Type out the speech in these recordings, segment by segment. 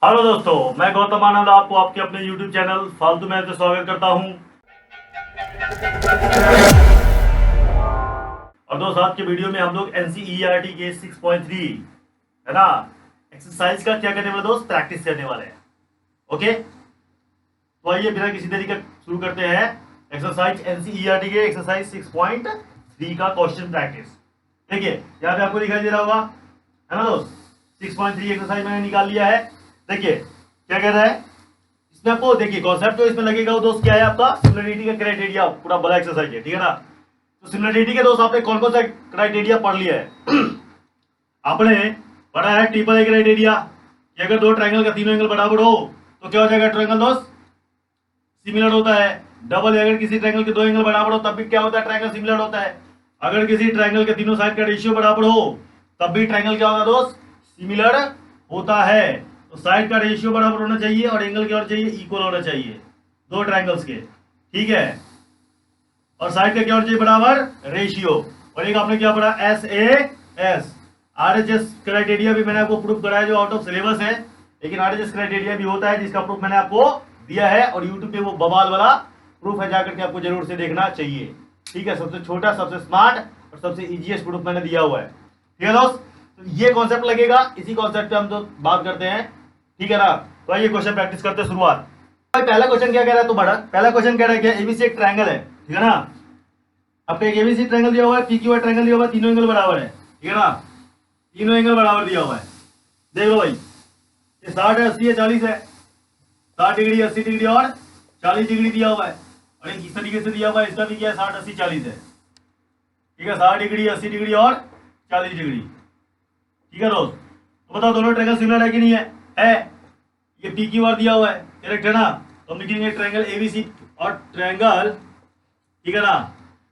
Hello दोस्तों, मैं गौतम आनंद आपको आपके अपने YouTube चैनल फालतू में से स्वागत करता हूं। और दोस्तों, आज के वीडियो में हम लोग NCERT के 6.3 है ना एक्सरसाइज का क्या करने वाले दोस्त, प्रैक्टिस करने वाले हैं। ओके, तो आइए बिना किसी देरी का शुरू करते हैं एक्सरसाइज NCERT के एक्सरसाइज 6.3 का क्वेश्चन प्रैक्टिस। देखिए यहाँ पे आपको दिखाई दे रहा होगा, है ना दोस्त। 6.3 एक्सरसाइज मैंने निकाल लिया है। देखिए क्या कह रहा है इसमें, आपको देखिए कॉन्सेप्ट जो इसमें लगेगा वो दोस्त क्या है, आपका सिमिलरिटी का क्राइटेरिया। पूरा बड़ा एक्सरसाइज है, ठीक है ना। तो सिमिलरिटी के दोस्त आपने कौन कौन सा क्राइटेरिया पढ़ लिया है आपने पढ़ा है ट्रिपल ए क्राइटेरिया कि अगर दो ट्रायंगल का तीनों एंगल बराबर हो तो क्या हो जाएगा, ट्रायंगल दोस्त सिमिलर होता है। डबल, अगर किसी ट्रायंगल के दो एंगल बराबर हो तब भी क्या होता है, ट्रायंगल सिमिलर होता है। अगर किसी ट्रायंगल के तीनों साइड का रेशियो बराबर हो तब भी ट्रायंगल क्या होगा दोस्त, सिमिलर होता है। तो साइड का रेशियो बराबर होना चाहिए और एंगल क्या होना चाहिए, इक्वल होना चाहिए दो ट्रायंगल्स के, ठीक है। और साइड का क्या होना चाहिए, बराबर रेशियो। और एक आपने क्या पढ़ा, SAS RHS क्राइटेरिया भी मैंने आपको प्रूफ कराया जो आउट ऑफ सिलेबस है, लेकिन RHS क्राइटेरिया भी होता है जिसका प्रूफ मैंने आपको दिया है और यूट्यूब पे वो बवाल वाला प्रूफ है, जाकर के आपको जरूर से देखना चाहिए, ठीक है। सबसे छोटा, सबसे स्मार्ट और सबसे इजीएस्ट प्रूफ मैंने दिया हुआ है, ठीक है दोस्त। तो ये कॉन्सेप्ट लगेगा, इसी कॉन्सेप्ट पे हम तो बात करते हैं, ठीक है ना। तो आइए क्वेश्चन प्रैक्टिस करते हैं शुरुआत। भाई पहला क्वेश्चन क्या कह रहा है, तो बड़ा पहला क्वेश्चन कह रहा है कि एबीसी एक ट्रायंगल है, ठीक है ना। आपको एक एबीसी ट्रायंगल दिया हुआ है, पीक्यूआर ट्रायंगल दिया हुआ है, तीनों एंगल बराबर है, ठीक है ना। तीनों एंगल बराबर दिया हुआ है। देख लो भाई, ये 60 है, 80 है, 40 है। 60 डिग्री, 80 डिग्री और 40 डिग्री दिया हुआ है। और एक इस तरीके से दिया हुआ है, इसका भी क्या है, 60 80 40 है, ठीक है। 60 डिग्री, 80 डिग्री और 40 डिग्री, ठीक है दोस्त। तो बताओ दोनों ट्रायंगल सिमिलर है कि नहीं है। ये पी क्यू आर दिया हुआ है, करेक्ट है ना। तो हम लिखेंगे ट्रायंगल एबीसी और ट्रायंगल, ठीक है ना।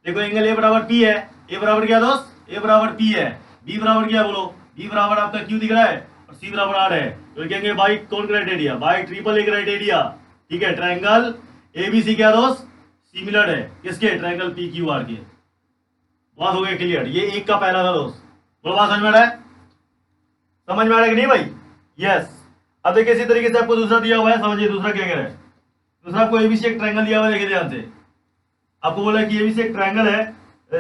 देखो एंगल ए बराबर पी है, ए बराबर क्या दोस्त, ए बराबर पी है। बी बराबर क्या बोलो, बी बराबर आपका क्यू दिख रहा है और सी बराबर आर है। तो लिखेंगे बाई कौन criteria, by triple A criteria, ठीक है। ट्रायंगल एबीसी क्या दोस्त, सिमिलर है किसके, ट्रायंगल पी क्यू आर के। बात हो गई क्लियर। ये एक का पहला था दोस्त, बोलो बात समझ में आ रहा है, समझ में आ रहा है कि नहीं भाई, यस। अब देखिए इसी तरीके से आपको दूसरा दिया हुआ है, समझिए दूसरा क्या कह रहा है। दूसरा आपको एबीसी एक ट्रायंगल दिया हुआ है, देखिए ध्यान से। आपको बोला कि एबीसी एक ट्रायंगल है,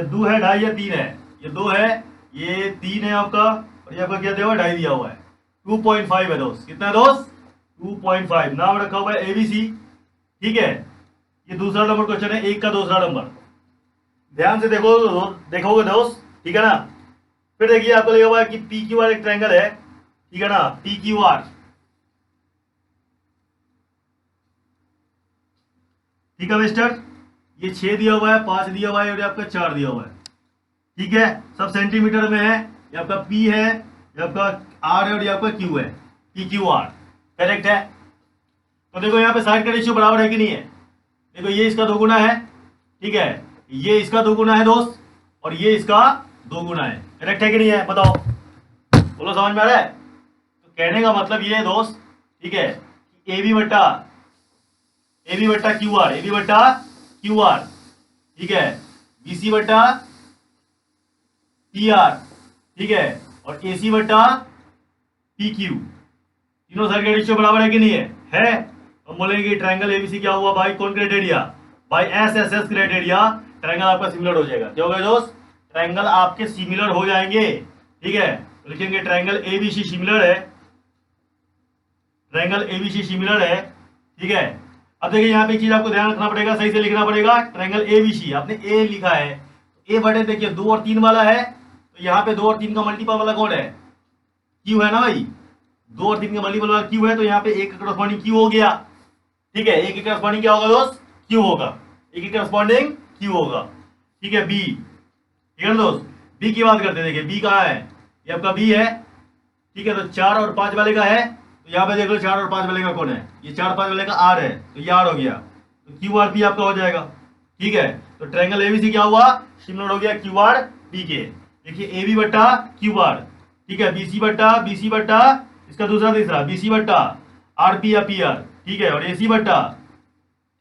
2 है, 2.5 या 3 है। ये 2 है, ये 3 है आपका, और ये आपका क्या दिया हुआ है, 2.5 दिया हुआ है। 2.5 है दोस्त, कितना है दोस्त, 2.5। नाम रखा हुआ है एबीसी, ठीक है। ये दूसरा नंबर क्वेश्चन है, एक का दूसरा नंबर। ध्यान से देखो, देखोगे दोस्त, ठीक है ना। फिर देखिए आपको लिखा हुआ है कि पी क्यू आर एक ट्रायंगल है, ठीक है ना। पी क्यू आर, ठीक है मिस्टर। ये 6 दिया हुआ है, 5 दिया हुआ है और आपका 4 दिया हुआ है, ठीक है। सब सेंटीमीटर में है। ये आपका पी है, ये आपका आर है और ये आपका क्यू है, पी क्यू आर, करेक्ट है। तो देखो यहाँ पे साइड का रेशियो बराबर है कि नहीं है। देखो ये इसका 2 गुना है, ठीक है। ये इसका 2 गुना है दोस्त, और ये इसका 2 गुना है, करेक्ट है कि नहीं है, बताओ, बोलो समझ में आ रहा है। तो कहने का मतलब ये है दोस्त, ठीक है, ए बी बट्टा क्यू आर, ए बी बट्टा क्यू आर, ठीक है। बीसी बट्टा पी आर, ठीक है। और एसी बट्टा पी क्यू, तीनों साइड का रेशियो बराबर है कि नहीं है। हम बोलेंगे ट्रायंगल एबीसी क्या हुआ भाई, कौन क्राइटेरिया, भाई एसएसएस क्राइटेरिया। ट्रायंगल आपका सिमिलर हो जाएगा, क्या होगा दोस्त, ट्रायंगल आपके सिमिलर हो जाएंगे, ठीक है। तो लिखेंगे ट्रायंगल एबीसी सिमिलर है, ट्रायंगल एबीसी सिमिलर है, ठीक है। अब देखिए यहाँ पे एक चीज आपको ध्यान रखना पड़ेगा, सही से लिखना पड़ेगा। ट्रायंगल एबीसी आपने ए लिखा है, ए बटे देखिए 2 और 3 वाला है, तो यहाँ पे 2 और 3 का मल्टीपल वाला कौन है, क्यू है ना भाई। 2 और 3 का मल्टीपल वाला क्यू है, तो यहाँ पे एक का करस्पॉन्डिंग क्यू हो गया, ठीक है। एक का करस्पॉन्डिंग क्या होगा दोस्त, क्यू होगा, एक का करस्पॉन्डिंग क्यू होगा, ठीक है। बी, ठीक है दोस्त। बी की बात करते हैं, देखिए बी कहाँ है, ये आपका बी है, ठीक है। तो 4 और 5 वाले का है, तो यहाँ पे देख लो 4 और 5 वाले का कौन है, ये 4 5 वाले का आर है, तो ये आर हो गया। तो क्यू आर पी आपका हो जाएगा, ठीक है। तो ट्रायंगल एबीसी क्या हुआ, सिमिलर हो गया क्यू आर पी के। देखिए ए बी बट्टा क्यू आर, ठीक है। बीसी बट्टा इसका दूसरा तीसरा, बीसी बट्टा आर पी या पी आर, ठीक है। और एसी बट्टा,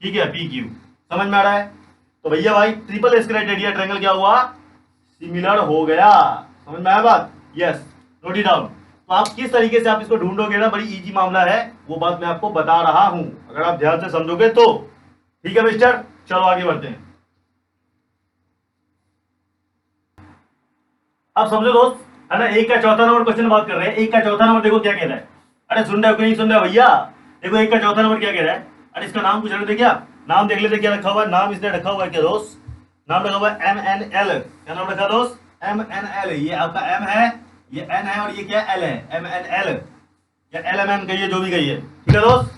ठीक है, पी क्यू। समझ में आ रहा है। तो भैया भाई ट्रिपल एस क्राइटेरिया ट्रायंगल क्या हुआ, सिमिलर हो गया, समझ में आया बात, यस, नोट इट डाउन। तो आप किस तरीके से आप इसको ढूंढोगे ना, बड़ी इजी मामला है, वो बात मैं आपको बता रहा हूं, अगर आप ध्यान से समझोगे तो। ठीक है मिस्टर, चलो आगे बढ़ते हैं। अब समझो दोस्त, है ना, एक का चौथा नंबर क्वेश्चन बात कर रहे हैं। एक का चौथा नंबर देखो क्या कह रहा है। अरे सुन रहे हो कि नहीं सुन रहे हो भैया? देखो एक का चौथा नंबर क्या कह रहा है। अरे इसका नाम पूछ रहे थे क्या? नाम देख लेते क्या रखा हुआ है। नाम इसने रखा हुआ है क्या दोस्त? नाम रखा हुआ है MNL। क्या नाम रखा दोस्त? MNL। ये आपका M है, ये N है, और ये क्या L है, MNL या LMN कहिए, जो भी कहिए। ठीक है दोस्त,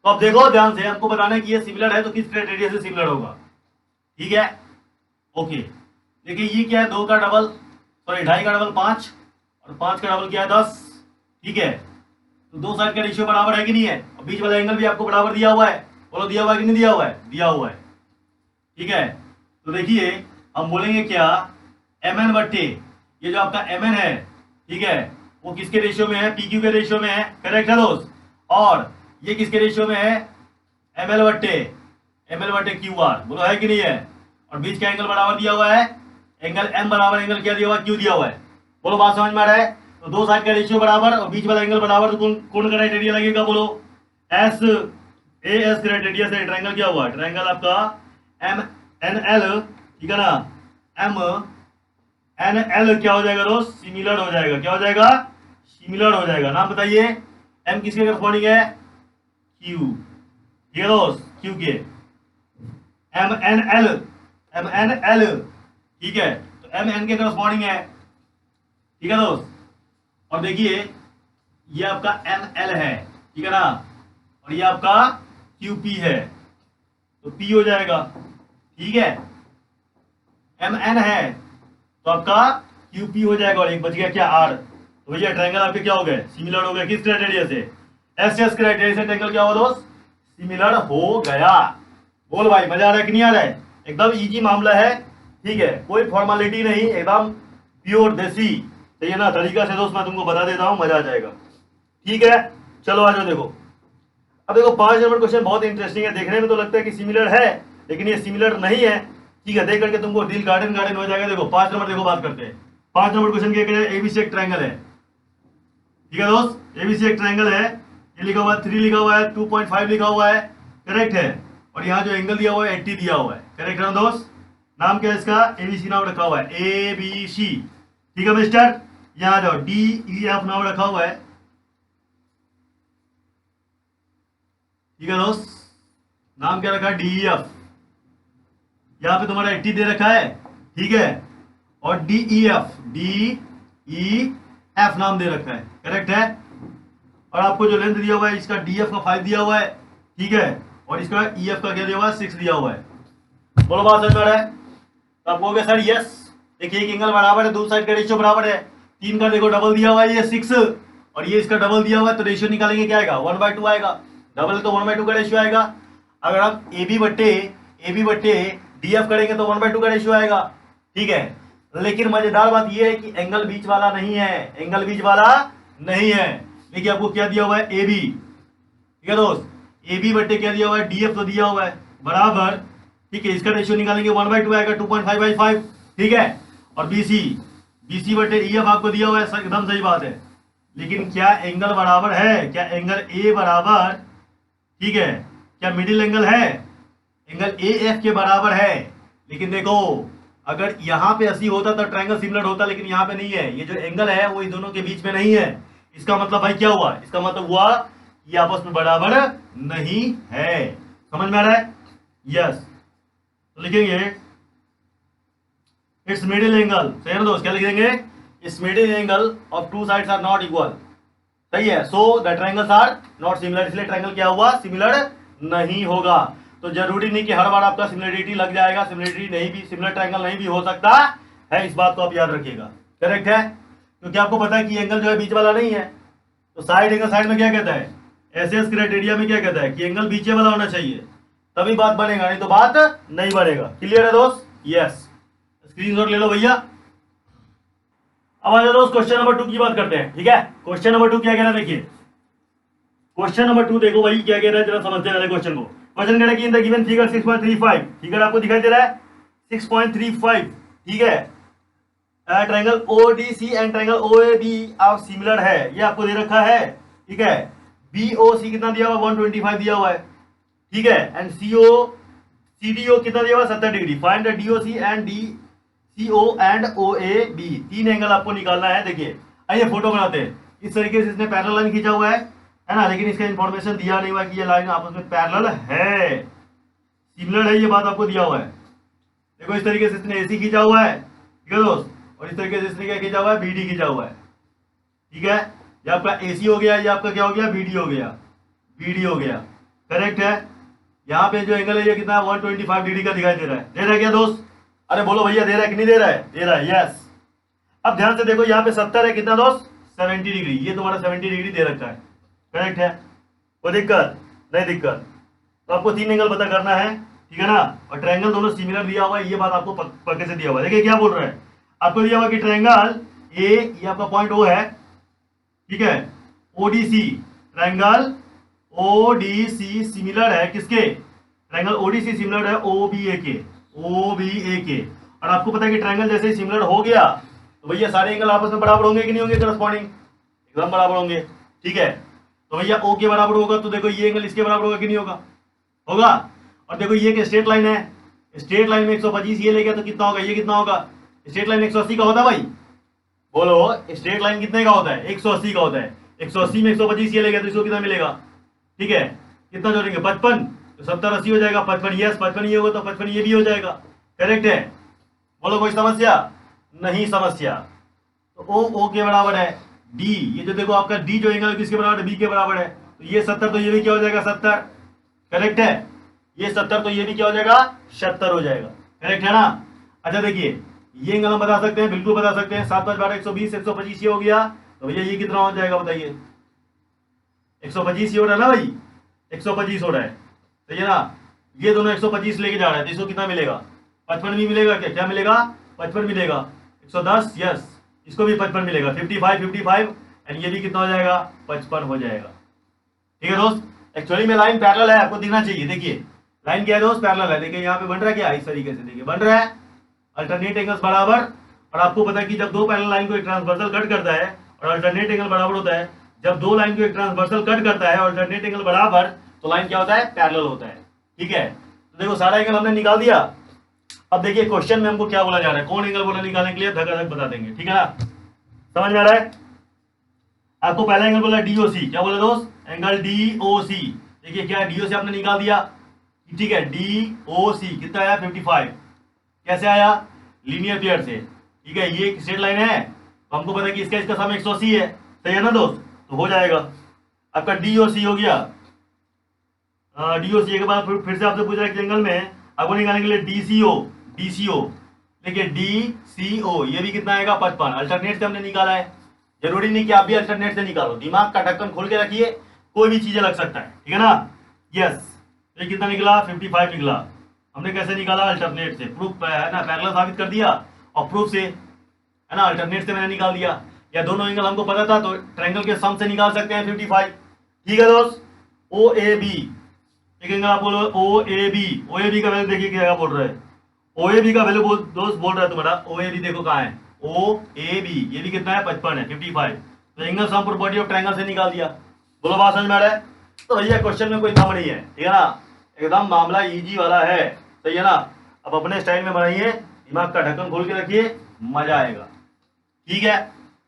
तो अब देखो ध्यान से, हमको बताना है कि ये सिमिलर है तो किस क्राइटेरिया से सिमिलर होगा। ठीक है, ओके। देखिए ये क्या है, 2 का डबल, सॉरी 2.5 का डबल 5, और 5 का डबल क्या है 10। ठीक है, तो दो साइड का रेशियो बराबर है कि नहीं है, और बीच वाला एंगल भी आपको बराबर दिया हुआ है। बोलो दिया हुआ है कि नहीं दिया हुआ है? दिया हुआ है। ठीक है, तो देखिए हम बोलेंगे क्या, MN बट्टे ये जो आपका MN है, ठीक है, वो किसके रेशियो में है? PQ के रेशियो में है। करेक्ट है दोस्त। और ये किसके रेशियो में है? ML बट्टे QR। बोलो है कि नहीं है? और बीच का एंगल बराबर दिया हुआ है, एंगल M बराबर एंगल क्या दिया हुआ है? Q दिया हुआ है। बोलो बात समझ में आ रहा है? तो दो साइड का रेशियो बराबर और बीच वाला एंगल बराबर, तो कौन क्राइटेरिया लगेगा? बोलो एस क्राइटेरिया से ट्रायंगल क्या हुआ? ट्रायंगल आपका MNL, ठीक है ना, MNL क्या हो जाएगा दोस्त? सिमिलर हो जाएगा। क्या हो जाएगा? सिमिलर हो जाएगा। नाम बताइए, M किसके करस्पॉन्डिंग है? Q। ठीक है दोस्त, Q के MNL, ठीक है, तो MN के करस्पॉन्डिंग है। ठीक है दोस्त, और देखिए ये आपका ML है, ठीक है ना, और ये आपका QP है, तो P हो जाएगा। ठीक है, MN है तो आपका QP हो जाएगा, और एक बच गया क्या? R। तो भैया ट्रायंगल आपके क्या हो गए? सिमिलर हो गए। किस क्राइटेरिया से? SS क्राइटेरिया से ट्रायंगल क्या हुआ दोस्त? सिमिलर हो गया। बोल भाई, मजा आ रहा है कि नहीं आ रहा है? एकदम इजी मामला है। ठीक है, कोई फॉर्मेलिटी नहीं, एकदम प्योर देसी, चाहिए ना तरीका से दोस्त, मैं तुमको बता देता हूं, मजा आ जाएगा। ठीक है, चलो आ जाओ। देखो अब देखो 5 नंबर क्वेश्चन बहुत इंटरेस्टिंग है, देखने में तो लगता है कि सिमिलर है, लेकिन ये सिमिलर नहीं है। ठीक है, देख करके तुमको दिल गार्डन गार्डन हो जाएगा। देखो 5 नंबर, देखो बात करते हैं। 5 नंबर क्वेश्चन क्या कह रहे हैं? ABC एक ट्रायंगल है। ठीक है दोस्त, ABC एक ट्रायंगल है। ये लिखा हुआ है 3 लिखा हुआ है, 2.5 लिखा हुआ है। करेक्ट है, और यहाँ जो एंगल दिया हुआ है 80 दिया हुआ है। करेक्ट है ना दोस्त? नाम क्या है इसका? ABC नाम रखा हुआ है, ABC। ठीक है मिस्टर, यहाँ जाओ, DEF नाम रखा हुआ है। ठीक है दोस्त, नाम क्या रखा है? DEF। यहाँ पे तुम्हारा 80 दे रखा है, ठीक है, और DEF नाम दे रखा है। करेक्ट है, और आपको जो लेंथ दिया हुआ है इसका DF का 5 दिया हुआ है। ठीक है, और इसका EF का क्या दिया हुआ है? 6 दिया हुआ है। बोलो बात समझ में आ रहा है? तो आप कहोगे सर यस, देखिए एक एंगल बराबर है, दो साइड का रेशियो बराबर है। 3 का देखो डबल दिया हुआ है, ये 6, और ये इसका डबल दिया हुआ है, तो रेशियो निकालेंगे क्या आएगा? 1/2 आएगा। डबल तो 1/2 का रेशियो आएगा। अगर आप AB बट्टे DF करेंगे तो 1/2 का रेशियो आएगा। ठीक है, लेकिन मजेदार बात यह है कि एंगल बीच वाला नहीं है, एंगल बीच वाला नहीं है। देखिए आपको क्या दिया हुआ है? AB। ठीक है दोस्त, AB बट्टे क्या दिया हुआ है? DF तो दिया हुआ है बराबर। ठीक है, इसका रेशियो निकालेंगे 1/2 आएगा, 2.5/5। ठीक है, और BC बट्टे EF आपको दिया हुआ है, एकदम सही बात है। लेकिन क्या एंगल बराबर है? क्या एंगल A बराबर, ठीक है, क्या मिडिल एंगल है? एंगल AF के बराबर है। लेकिन देखो अगर यहाँ पे 80 होता तो ट्रायंगल सिमिलर होता, लेकिन यहाँ पे नहीं है। ये जो एंगल है वो इन दोनों के बीच में नहीं है। इसका मतलब भाई क्या हुआ? इसका मतलब हुआ ये आपस में बराबर नहीं है। समझ में आ रहा है? यस, तो लिखेंगे इट्स मिडिल एंगल। सही है ना दोस्त? क्या लिख देंगे? It's middle angle of two sides are not equal. सही है, so the triangles are not similar. इसलिए ट्रायंगल क्या हुआ? सिमिलर नहीं होगा। तो जरूरी नहीं कि हर बार आपका सिमिलरिटी लग जाएगा, सिमिलरिटी नहीं भी, सिमिलर ट्रायंगल नहीं भी हो सकता है। इस बात को आप याद रखिएगा। करेक्ट है, क्योंकि आपको पता है कि एंगल जो है बीच वाला नहीं है। तो साइड एंगल, साइड में क्या कहता है? एसएस क्राइटेरिया में क्या कहता है कि एंगल बीचे वाला होना चाहिए, तभी बात बनेगा, नहीं तो बात नहीं बनेगा। क्लियर है दोस्त? यस, स्क्रीनशॉट ले लो भैया। अब आ जाओ दोस्त, क्वेश्चन नंबर 2 की बात करते हैं। ठीक है, क्वेश्चन नंबर 2 क्या कह रहा है? देखिए क्वेश्चन नंबर 2 देखो भाई क्या कह रहा है, जरा समझते हैं क्वेश्चन को। क्वेश्चन कह रहा है कि in the given figure 6.35, figure आपको दिखाई दे रहा है 6.35। ठीक है, triangle ODC and triangle OAB आप सिमिलर है, ये आपको दे रखा है, ठीक है। बीओसी कितना दिया हुआ 125 दिया हुआ है, ठीक है। एंड सीडीओ कितना दिया हुआ 70 degree. Find the DOC and DCO and OAB, तीन एंगल आपको निकालना है। देखिए आइए फोटो बनाते हैं। इस तरीके से इसने पैरेलल लाइन खींचा हुआ है ना, लेकिन इसका इंफॉर्मेशन दिया नहीं हुआ कि ये लाइन आपस में पैरेलल है, सिमिलर है, ये बात आपको दिया हुआ है। देखो इस तरीके से इसने एसी खींचा हुआ है, ठीक है दोस्त, और इस तरीके से इसने क्या खींचा हुआ है, बीडी खींचा हुआ है, ठीक है। ये आपका एसी हो गया, ये आपका क्या हो गया, बीडी हो गया, बीडी हो गया, करेक्ट है। यहाँ पे जो एंगल है ये कितना 125 डिग्री का दिखाई दे रहा है, दे रहा है क्या दोस्त? अरे बोलो भैया, दे रहा है कि नहीं दे रहा है? दे रहा है, यस। अब ध्यान से देखो, यहाँ पे 70 है, कितना दोस्त? 70 डिग्री, ये तुम्हारा 70 डिग्री दे रखा है, करेक्ट है। कोई दिक्कत नहीं? दिक्कत तो आपको तीन एंगल पता करना है, ठीक है ना। और ट्रायंगल दोनों सिमिलर दिया हुआ है, ये बात आपको पक्के से दिया हुआ है। देखिए क्या बोल रहा है आपको, दिया हुआ कि ट्रायंगल ए, ये आपका पॉइंट ओ है, ठीक है, ओडीसी, ट्रायंगल ओडीसी सिमिलर है किसके? ट्रायंगल ओडीसी सिमिलर है ओबीए के, ओबीए के। और आपको पता है कि ट्रायंगल जैसे ही सिमिलर हो गया तो भैया सारे एंगल आपस में बराबर होंगे कि नहीं होंगे? करस्पॉन्डिंग एकदम बराबर होंगे, ठीक है। तो भैया ओ के बराबर होगा तो देखो ये एंगल इसके बराबर होगा कि नहीं होगा? होगा। और देखो ये एक स्ट्रेट लाइन है, स्ट्रेट लाइन में 125 ये ले गया तो कितना होगा? ये कितना होगा? स्ट्रेट लाइन 180 का होता है भाई, बोलो स्ट्रेट लाइन कितने का होता है? 180 का होता है। 180 में 125 ये ले गया तो इसको कितना मिलेगा? ठीक है, कितना जोड़ेंगे? 55, तो 70 80 हो जाएगा। 55 यस, 55 ये होगा तो 55 ये भी हो जाएगा, करेक्ट है। बोलो कोई समस्या? नहीं समस्या। तो ओ के बराबर है, डी, ये जो देखो आपका डी जो एंगल किसके बराबर है? बी के बराबर है। तो ये 70 तो ये भी क्या हो जाएगा? 70, करेक्ट है। ये 70 तो ये भी क्या हो जाएगा? 76 हो जाएगा, करेक्ट है ना। अच्छा देखिए ये एंगल हम बता सकते हैं, बिल्कुल बता सकते हैं। 7 5 12 120, 125 ये हो गया तो भैया ये कितना हो जाएगा बताइए? 125 ये हो रहा है ना भाई, 125 हो रहा है, सही है ना। ये दोनों 125 लेके जा रहा है तो इसको कितना मिलेगा? 55 भी मिलेगा क्या? क्या मिलेगा? 55 मिलेगा। 110 यस, इसको भी 55 मिलेगा। 55 55 एंड ये भी कितना हो जाएगा? 55 हो जाएगा, ठीक है दोस्त। एक्चुअली में लाइन पैरेलल है, आपको दिखना चाहिए। देखिए लाइन क्या है दोस्त? पैरेलल है। देखिए यहाँ पे बन रहा है क्या? इस तरीके से देखिए बन रहा है, अल्टरनेट एंगल्स बराबर। और आपको पता है कि जब दो पैरेलल लाइन को एक ट्रांसवर्सल कट करता है और अल्टरनेट एंगल बराबर होता है, जब दो लाइन को एक ट्रांसवर्सल कट करता है और अल्टरनेट एंगल बराबर, तो लाइन क्या होता है? पैरेलल होता है, ठीक है। तो देखो सारा एंगल हमने निकाल दिया। अब देखिए क्वेश्चन में हमको क्या बोला जा रहा है, कौन एंगल बोला निकालने के लिए, धक बता देंगे, ठीक है ना। समझ में आ रहा है? आपको पहला एंगल बोला डीओसी, क्या बोला दोस्त? Angle DOC. देखिए क्या डीओसी आपने निकाल दिया, ठीक है। डीओसी कितना आया? 55। कैसे आया? लीनियर पेयर से, ठीक है। ये स्ट्रेट लाइन है तो हमको पता है कि इसका सम 180 है, सही है ना दोस्त, तो हो जाएगा। आपका डीओसी हो गया। डीओसी के बाद फिर से आपसे पूछ रहा है कि एंगल में आपको निकालने के लिए डीसीओ, डीसीओ देखिए डीसीओ ये भी कितना आएगा? 55। अल्टरनेट से हमने निकाला है, जरूरी नहीं कि आप भी अल्टरनेट से निकालो, दिमाग का ढक्कन खोल के रखिए, कोई भी चीजें लग सकता है, ठीक है ना। यस, ये कितना निकला? 55 निकला। हमने कैसे निकाला? अल्टरनेट से, प्रूफ है ना, पैरेलल साबित कर दिया और प्रूफ से, है ना, अल्टरनेट से मैंने निकाल दिया। या दोनों एंगल हमको पता था तो ट्रायंगल के सम से निकाल सकते हैं 55, ठीक है दोस्त। ओ ए बी, एक एंगल आप बोलो O A B, O A B का वैल्यू देखिए क्या बोल रहा है, ओ ए बी का वैल्यू दोस्त बोल रहा है तुम्हारा, ओ ए बी देखो कहाँ है, ओ ए बी, ये भी कितना है? 55 है, 55। तो angle sum property of triangle से निकाल दिया। बोलो बात समझ में आ रहा है? तो भैया क्वेश्चन में कोई दम नहीं है, ठीक है ना, एकदम मामला इजी वाला है, सही है ना। अब अपने स्टाइल में बनाइए, दिमाग का ढक्कन खोल के रखिए, मजा आएगा, ठीक है।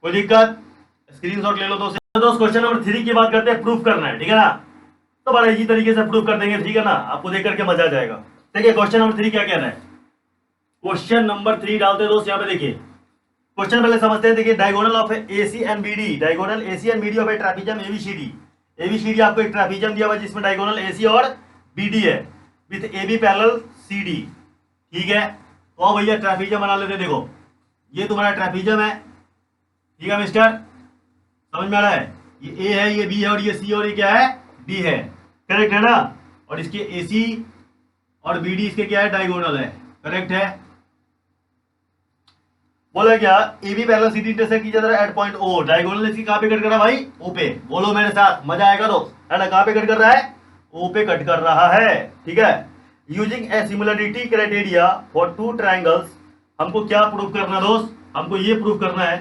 कोई दिक्कत? स्क्रीनशॉट ले लो दोस्त। क्वेश्चन नंबर 3 की बात करते हैं, प्रूफ करना है, ठीक है ना। तो बड़ा इजी तरीके से प्रूफ कर देंगे, ठीक है ना, आपको देख करके मजा आ जाएगा। देखिए क्वेश्चन नंबर 3 क्या कह रहा है। क्वेश्चन नंबर 3 डालते हैं दोस्त यहाँ पे। देखिए क्वेश्चन पहले समझते हैं। देखिए diagonal of AC and BD, diagonal AC and BD of a trapezium ABCD. ABCD आपको एक ट्रापेजियम दिया हुआ है जिसमें डायगोनल एसी और बीडी है विथ एबी पैरेलल सीडी, ठीक है। तो भैया ट्रापेजियम बना लेते। देखो ये तुम्हारा ट्रापेजियम है, ठीक है मिस्टर, समझ में आ रहा है? ये ए है, ये बी है और ये सी और ये क्या है? डी है, करेक्ट है ना। और इसके एसी और बीडी इसके क्या है? डायगोनल है, करेक्ट है। बोला क्या? A B parallel CD intersect की जा रहा है एट पॉइंट ओ। डायगोनल इसकी कहां पे कट कर रहा है भाई? ओ पे। बोलो मेरे साथ, मजा आएगा दोस्त, है ना। कहां पे कट कर रहा है? ओ पे कट कर रहा है, ठीक है। Using A similarity criteria for two triangles, हमको क्या प्रूव करना दोस्त? हमको ये प्रूफ करना है,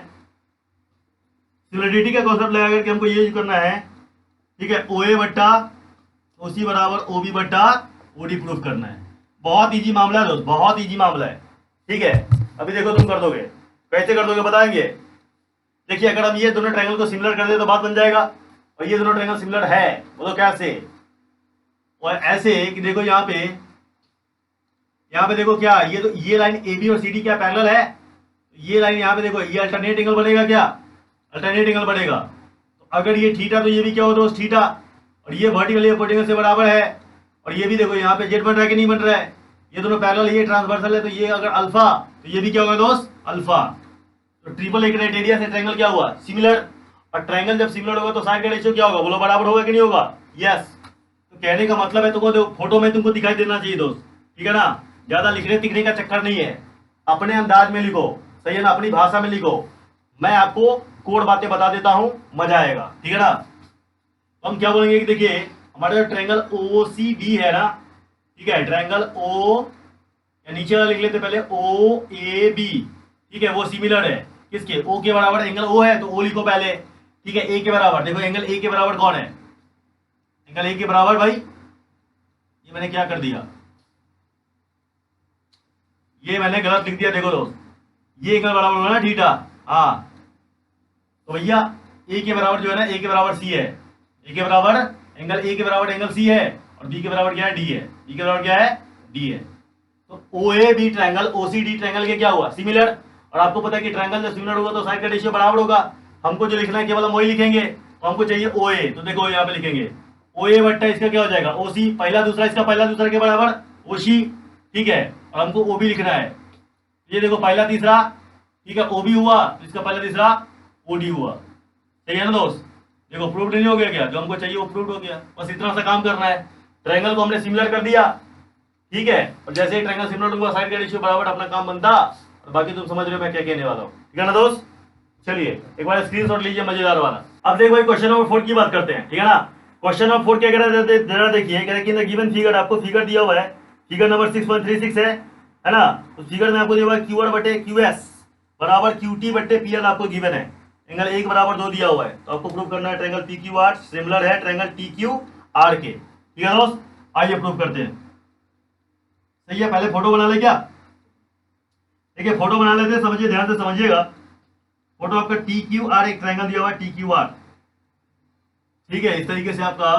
सिमिलरिटी का कॉन्सेप्ट लगा करके हमको ये करना है, ठीक है, ओ ए बट्टा ओ सी बराबर ओ बी बट्टा ओ डी प्रूफ करना है। बहुत इजी मामला है दोस्त, बहुत इजी मामला है, ठीक है। अभी देखो तुम कर दोगे, कैसे कर दोगे बताएंगे। देखिए अगर हम ये दोनों ट्रायंगल को सिमिलर कर दे तो बात बन जाएगा, और ये दोनों ट्रायंगल सिमिलर है वो तो कैसे, और ऐसे कि देखो यहाँ पे देखो क्या, ये तो ये लाइन ए बी और सी डी क्या पैरेलल है, ये लाइन यहाँ पे देखो ये अल्टरनेट एंगल बनेगा, क्या अल्टरनेट एंगल बनेगा। तो अगर ये थीटा तो ये भी क्या हो दोस्त थीटा, और ये वर्टिकल हाइपोटेन्यूज से बराबर है, और ये भी देखो यहाँ पे जेड बन रहा है कि नहीं बन रहा है, ये दोनों पैरेलल, ये ट्रांसवर्सल है, तो ये अगर अल्फा तो ये भी क्या होगा दोस्त अल्फा। तो ट्रिपल ए क्राइटेरिया से ट्रायंगल क्या हुआ सिमिलर, और ट्रायंगल जब सिमिलर होगा तो साइड का रेशियो क्या होगा बोलो बराबर होगा कि नहीं होगा, यस। तो कहने का मतलब है तुमको फोटो में तुमको दिखाई देना चाहिए दोस्त, ठीक है ना, ज्यादा लिखने तिखने का चक्कर नहीं है, अपने अंदाज में लिखो, सही है ना, अपनी भाषा में लिखो, मैं आपको कोड बातें बता देता हूं, मजा आएगा, ठीक है ना। तो हम क्या बोलेंगे कि देखिए हमारा जो ट्रायंगल ओ सी बी है ना, ठीक है, ट्रायंगल ओ या नीचे वाला लिख लेते पहले ओ ए बी, ठीक है, वो सिमिलर है किसके, ओ के बराबर, एंगल ओ है तो ओ लिखो पहले, ठीक है, ए के बराबर, देखो एंगल ए के बराबर कौन है, एंगल ए के बराबर भाई, ये मैंने क्या कर दिया, ये मैंने गलत लिख दिया, देखो दोस्त ये एंगल बराबर होगा ना थीटा, हाँ, तो भैया ए के बराबर जो है ना, ए के बराबर सी है, ए के बराबर एंगल ए के बराबर एंगल सी है, और बी के बराबर क्या है डी है, बी के बराबर क्या है डी है। तो O A B triangle O C D triangle के क्या हुआ सिमिलर, और आपको पता है कि ट्रायंगल जब सिमिलर होगा तो साइड का रेशियो बराबर होगा, हमको जो लिखना है केवल हम वही लिखेंगे, तो हमको चाहिए ओ ए, तो देखो यहाँ पे लिखेंगे ओ ए बट्टा इसका क्या हो जाएगा ओ सी, पहला दूसरा इसका पहला दूसरा के बराबर ओ सी, ठीक है, और हमको ओ बी लिखना है, ये देखो पहला तीसरा, ठीक है, ओ बी हुआ तो इसका पहला तीसरा ओ डी हुआ, सही है ना दोस्त। देखो प्रूव्ड नहीं हो गया क्या, जो हमको चाहिए वो प्रूव्ड हो गया, बस इतना सा काम करना है, ट्रायंगल को हमने सिमिलर कर दिया, ठीक है, और जैसे ही ट्रायंगल सिमिलर हुआ साइड का रेशियो बराबर, अपना काम बनता, और बाकी तुम समझ रहे हो मैं क्या कहने वाला हूँ, ठीक है ना दोस्त। चलिए एक बार स्क्रीनशॉट लीजिए मजेदार वाला। अब देखो भाई क्वेश्चन नंबर 4 की बात करते हैं, ठीक है ना। क्वेश्चन नंबर 4 क्या कह रहा है जरा देखिए, कह रहा है कि गिवन फिगर, आपको फिगर दिया हुआ है, फिगर नंबर 6.36 है ना, उस फिगर में आपको दिया हुआ है क्यू आर बटे क्यू एस बराबर क्यू टी बटे पी एल आपको गिवन है, एंगल 1 बराबर 2 दिया हुआ है, तो आपको प्रूव करना है triangle P Q R similar है ट्रायंगल टी क्यू आर के, ठीक है दोस्त। आइए प्रूव करते हैं, सही है, पहले फोटो बना ले क्या, देखिए फोटो बना लेते हैं, समझिए ध्यान से समझिएगा। फोटो आपका टी क्यू आर, एक ट्रायंगल दिया हुआ है टी क्यू आर, ठीक है, इस तरीके से आपका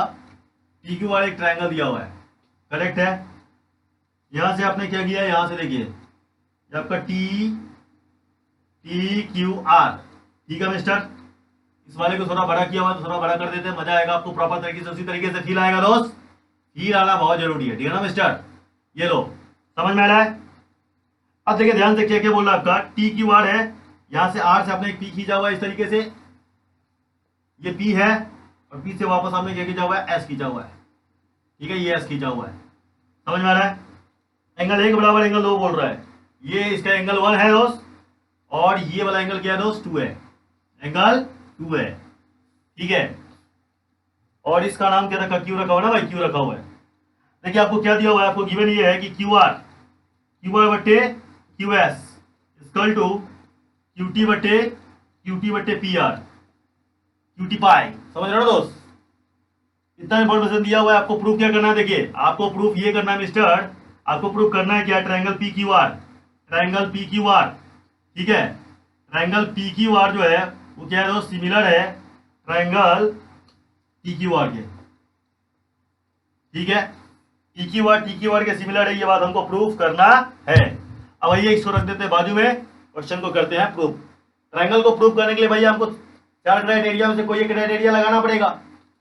टी क्यू आर एक ट्रायंगल दिया हुआ है, करेक्ट है। यहां से आपने क्या किया, यहां से देखिए आपका टी क्यू आर, ठीक है मिस्टर, इस वाले को थोड़ा बड़ा किया हुआ है तो थोड़ा बड़ा कर देते हैं, मजा आएगा आपको, प्रॉपर तरीके से उसी तरीके से फील आएगा दोस्त, फील आना बहुत जरूरी है, ठीक है ना मिस्टर। ये लो समझ में आ रहा है। अब देखिए ध्यान से क्या क्या बोल रहा है, आपका टी क्यू आर है, यहां से आर से आपने एक पी खींचा हुआ है इस तरीके से, ये पी है, और पी से वापस आपने क्या खींचा हुआ है एस खींचा हुआ है, ठीक है, ये एस खींचा हुआ है, समझ में आ रहा है। एंगल 1 बराबर एंगल 2 बोल रहा है, ये इसका एंगल 1 है दोस्त, और ये वाला एंगल क्या है दोस्त 2 है, एंगल 2 है, ठीक है, और इसका नाम क्या रखा, क्यू रखा हुआ ना भाई, क्यू रखा हुआ है। देखिए आपको क्या दिया हुआ है, आपको गिवन ये है कि क्यू आर बटे Q S equal to Q T बटे P R, Q T pi, समझ रहे हो दोस्त, इतना इंफॉर्मेशन दिया हुआ है। आपको प्रूफ क्या करना है, देखिए आपको प्रूफ ये करना है मिस्टर, आपको प्रूफ करना है क्या, triangle P Q R, triangle P Q R, ठीक है, ट्रायंगल पी क्यू आर जो है वो क्या है दोस्त सिमिलर है ट्रायंगल टी क्यू आर के, ठीक है, टी क्यू आर के सिमिलर है, ये बात हमको प्रूफ करना है। अब आइए इसको रख देते हैं बाजू में, क्वेश्चन को करते हैं प्रूफ। ट्रायंगल को प्रूफ करने के लिए भैया हमको 4 क्राइटेरिया में से कोई एक क्राइटेरिया लगाना पड़ेगा,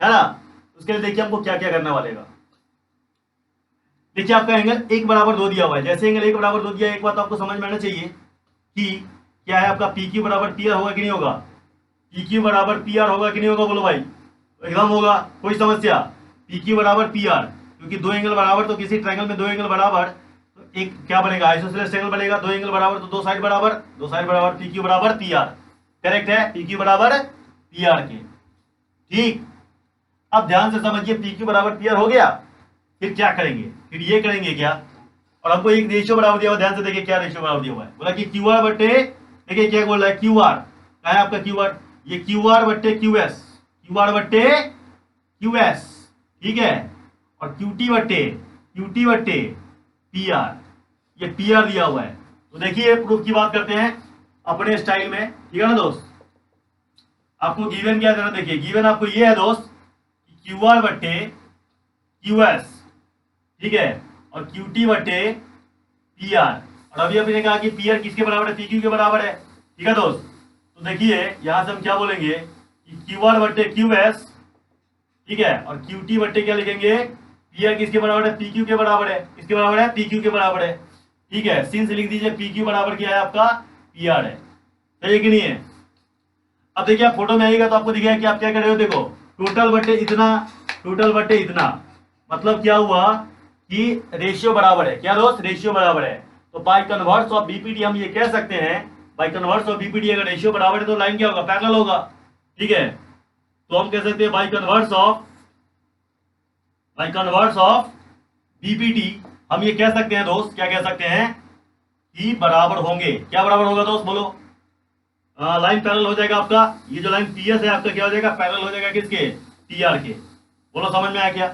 है ना। उसके लिए देखिए हमको क्या क्या करना पड़ेगा। देखिए आपका एंगल 1 बराबर 2 दिया हुआ है, जैसे एंगल 1 बराबर 2 दिया है, एक बात आपको समझ में आना चाहिए कि क्या है आपका पी क्यू बराबर पी आर होगा कि नहीं होगा, पी क्यू बराबर पी आर होगा कि नहीं होगा, बोलो भाई, एकदम होगा, कोई समस्या, पी क्यू बराबर पी आर, क्योंकि 2 एंगल बराबर, तो किसी ट्रायंगल में 2 एंगल बराबर तो एक क्या बनेगा आइसोसेलेस एंगल बनेगा, 2 एंगल बराबर तो 2 साइड बराबर, पी क्यू बराबर पी आर, करेक्ट है, पी क्यू बराबर पी आर के, ठीक। अब ध्यान से समझिए, पी क्यू बराबर पी आर हो गया, फिर क्या करेंगे, फिर ये करेंगे क्या, और हमको एक रेशियो बराबर दिया हुआ, ध्यान से देखिए क्या रेशियो बराबर दिया हुआ है, बोला कि क्यू आर बटे देखिए क्या बोल रहा है, क्यू आर क्या है आपका क्यू आर, ये क्यू आर बट्टे क्यू एस, क्यू आर बट्टे क्यू एस, ठीक है, और क्यूटी बट्टे पी आर, ये पी आर दिया हुआ है। तो देखिए प्रूफ की बात करते हैं अपने स्टाइल में, ठीक है ना दोस्त। आपको गिवन क्या देना, देखिए गिवन आपको ये है दोस्त क्यू आर बट्टे क्यू एस, ठीक है, और क्यूटी बट्टे पी आर, और अभी आपने कहा कि पी आर किसके बराबर है, पी क्यू के बराबर है, ठीक है दोस्त। तो देखिए यहां से हम क्या बोलेंगे कि क्यू आर बट्टे क्यू एस, ठीक है, और क्यूटी बट्टे क्या लिखेंगे, पी आर किसके बराबर है, पी क्यू के बराबर है, किसके बराबर है, पी क्यू के बराबर है, ठीक है। सिंस लिख दीजिए पी क्यू बराबर क्या है आपका, पी आर है, सही है कि नहीं है। अब देखिए आप फोटो में आइएगा तो आपको दिखेगा कि आप क्या कर रहे हो, देखो टोटल बट्टे इतना, टोटल बट्टे इतना, मतलब क्या हुआ कि रेशियो बराबर है, क्या दोस्त, रेशियो बराबर है। तो बाय कन्वर्स ऑफ बीपीटी हम ये कह सकते हैं, बाय कन्वर्स ऑफ बीपीटी अगर रेशियो बराबर है तो लाइन क्या होगा, पैरेलल होगा, ठीक है। तो हम कह सकते हैं बाय कन्वर्स ऑफ बीपीटी हम ये कह सकते हैं दोस्त, क्या कह सकते हैं कि बराबर होंगे, क्या बराबर होगा दोस्त बोलो, लाइन पैरेलल हो जाएगा आपका, ये जो लाइन पीएस है आपका क्या हो जाएगा, पैरेलल हो जाएगा किसके, टीआर के। बोलो समझ में आया क्या,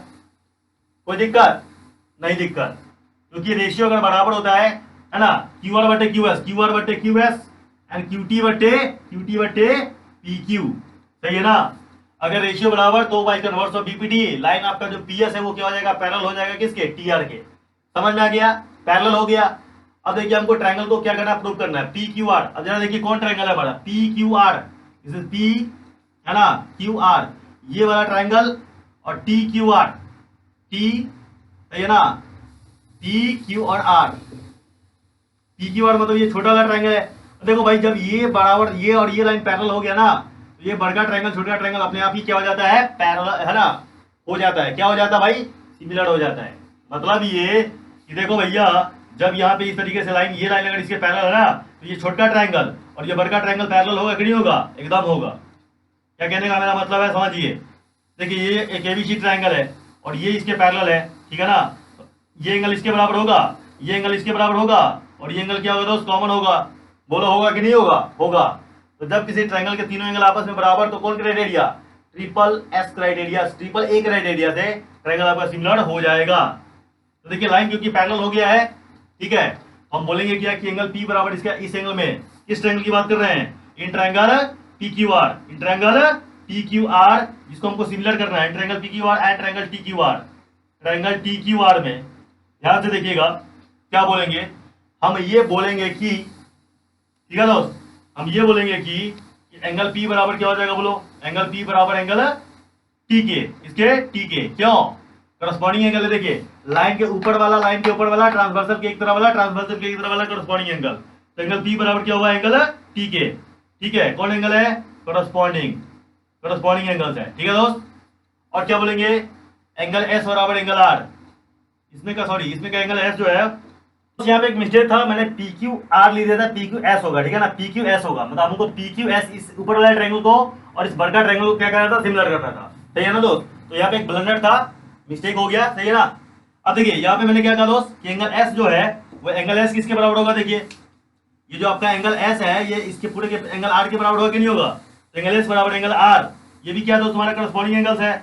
कोई दिक्कत नहीं, दिक्कत, क्योंकि रेशियो अगर बराबर होता है ना, क्यू आर बटे क्यू एस, क्यू आर बटे क्यू एस एंड क्यूटी बटे पी क्यू, सही है ना। अगर रेशियो बराबर तो by converse of BPT line आपका जो पीएस है वो क्या हो जाएगा, पैरेलल हो जाएगा किसके, टीआर के। समझ में आ गया, पैरेलल हो गया। अब देखिए हमको ट्रायंगल को क्या करना है, प्रूव करना है, पी क्यू आर। अब जरा देखिए कौन ट्रायंगल है हमारा, P Q R, this is P, है ना, क्यू आर, ये वाला ट्रायंगल, और टी क्यू आर, टी, सही है ना, पी क्यू और आर, पी क्यू आर मतलब ये छोटा वाला ट्रायंगल है। देखो भाई जब ये बराबर, ये और ये लाइन पैरेलल हो गया ना, तो ये बड़ा ट्रायंगल छोटा ट्रायंगल अपने आप ही क्या हो जाता है, पैरेलल, है ना, हो जाता है, क्या हो जाता है भाई, सिमिलर हो जाता है। मतलब ये कि देखो भैया जब यहाँ पे इस तरीके से लाइन, ये लाइन अगर इसके पैरेलल है ना, तो ये छोटा ट्रायंगल और ये बड़ा ट्रायंगल पैरेलल होगा कि नहीं होगा, एकदम होगा। क्या कहने का मेरा मतलब है, समझिए। देखिए ये एक एबीसी ट्रायंगल है और ये इसके पैरेलल है, ठीक है ना, ये एंगल इसके बराबर होगा, ये एंगल इसके बराबर होगा, और ये एंगल क्या होगा दोस्त, कॉमन होगा। बोलो होगा कि नहीं होगा, होगा। तो जब किसी ट्रायंगल के तीनों एंगल आपस में बराबर, तो कौन criteria, triple S criteria, triple A criteria से ट्रायंगल आपका सिमिलर हो जाएगा। तो देखिए लाइन क्योंकि पैरेलल हो गया है, ठीक है, हम बोलेंगे क्या कि एंगल P बराबर इसका, इस एंगल में, किस ट्रायंगल की बात कर रहे हैं, in triangle PQR, in triangle PQR जिसको हमको सिमिलर करना है, in triangle PQR and triangle TQR, triangle TQR में ध्यान से देखिएगा क्या बोलेंगे, हम ये बोलेंगे कि, ठीक है दोस्त, हम ये बोलेंगे कि एंगल P बराबर क्या हो जाएगा, बोलो एंगल P बराबर एंगल TK, इसके TK, क्यों, करस्पॉन्डिंग एंगल है। देखिए लाइन के ऊपर वाला, लाइन के ऊपर वाला, ट्रांसवर्सल के एक तरफ वाला, ट्रांसवर्सल के एक तरफ वाला करस्पॉन्डिंग एंगल, तो एंगल P बराबर क्या हुआ, एंगल TK, ठीक है, कौन एंगल है, करस्पॉन्डिंग एंगल्स है, ठीक है दोस्त। और क्या बोलेंगे, एंगल S बराबर एंगल R, इसमें का, सॉरी इसमें का एंगल S जो है, यहाँ पे एक मिस्टेक था, मैंने PQR लिख दिया था, PQS होगा, ठीक है ना, PQS होगा, मतलब हमको PQS इस ऊपर वाले ट्रायंगल को और इस बड़का ट्रायंगल को क्या करना था, सिमिलर करना था, सही है ना दोस्त। तो यहाँ पे एक ब्लंडर था, मिस्टेक हो गया, सही है ना। अब देखिए यहाँ पे मैंने क्या कहा दोस्त कि एंगल S जो है वो एंगल S किसके बराबर होगा, देखिए ये जो आपका एंगल S है ये इसके पूरे के एंगल R के बराबर होगा कि नहीं होगा, तो एंगल S बराबर एंगल R, ये भी क्या दोस्त तुम्हारा करस्पॉन्डिंग एंगल्स है।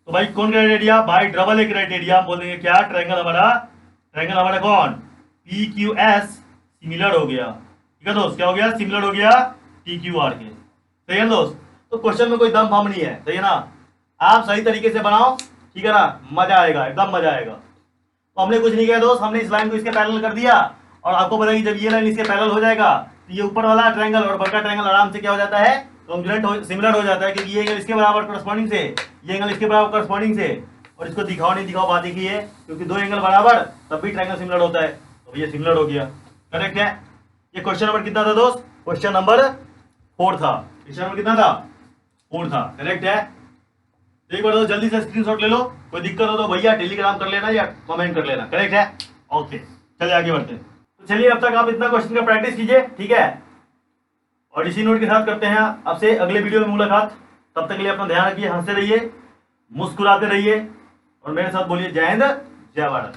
तो भाई कौन क्राइटेरिया, भाई डबल ए क्राइटेरिया, हम बोलेंगे क्या, ट्रायंगल हमारा कौन, PQS सिमिलर हो गया, ठीक है दोस्त, क्या हो गया, सिमिलर हो गया TQR के, सही है दोस्त। तो क्वेश्चन में कोई दम फम नहीं है, सही है ना, आप सही तरीके से बनाओ, ठीक है ना, मजा आएगा, एकदम मजा आएगा। तो हमने कुछ नहीं किया दोस्त, हमने इस लाइन को इसके पैरेलल कर दिया, और आपको पता है कि जब ये लाइन इसके पैरेलल हो जाएगा तो ये ऊपर वाला ट्रायंगल और बड़ा ट्रायंगल आराम से क्या हो जाता है, कॉन्ग्रुएंट, सिमिलर हो जाता है, क्योंकि ये एंगल इसके बराबर करस्पॉन्डिंग से, ये एंगल इसके बराबर करस्पॉन्डिंग से, और इसको दिखाओ नहीं दिखाओ बात एक ही है, क्योंकि दो एंगल बराबर तब भी ट्रायंगल सिमिलर होता है, तो ये सिमिलर हो गया, करेक्ट है। ये क्वेश्चन नंबर कितना था दोस्त, क्वेश्चन नंबर 4 था, क्वेश्चन नंबर कितना था, 4 था, करेक्ट है। एक बार तो जल्दी से स्क्रीनशॉट ले लो, कोई दिक्कत हो तो भैया टेलीग्राम कर लेना या कमेंट कर लेना, करेक्ट है। ओके चलिए आगे बढ़ते हैं। तो चलिए अब तक आप इतना क्वेश्चन का प्रैक्टिस कीजिए, ठीक है, और इसी नोट के साथ करते हैं आपसे अगले वीडियो में मुलाकात। तब तक के लिए अपना ध्यान रखिए, हंसते रहिए, मुस्कुराते रहिए, और मेरे साथ बोलिए जय हिंद, जय भारत।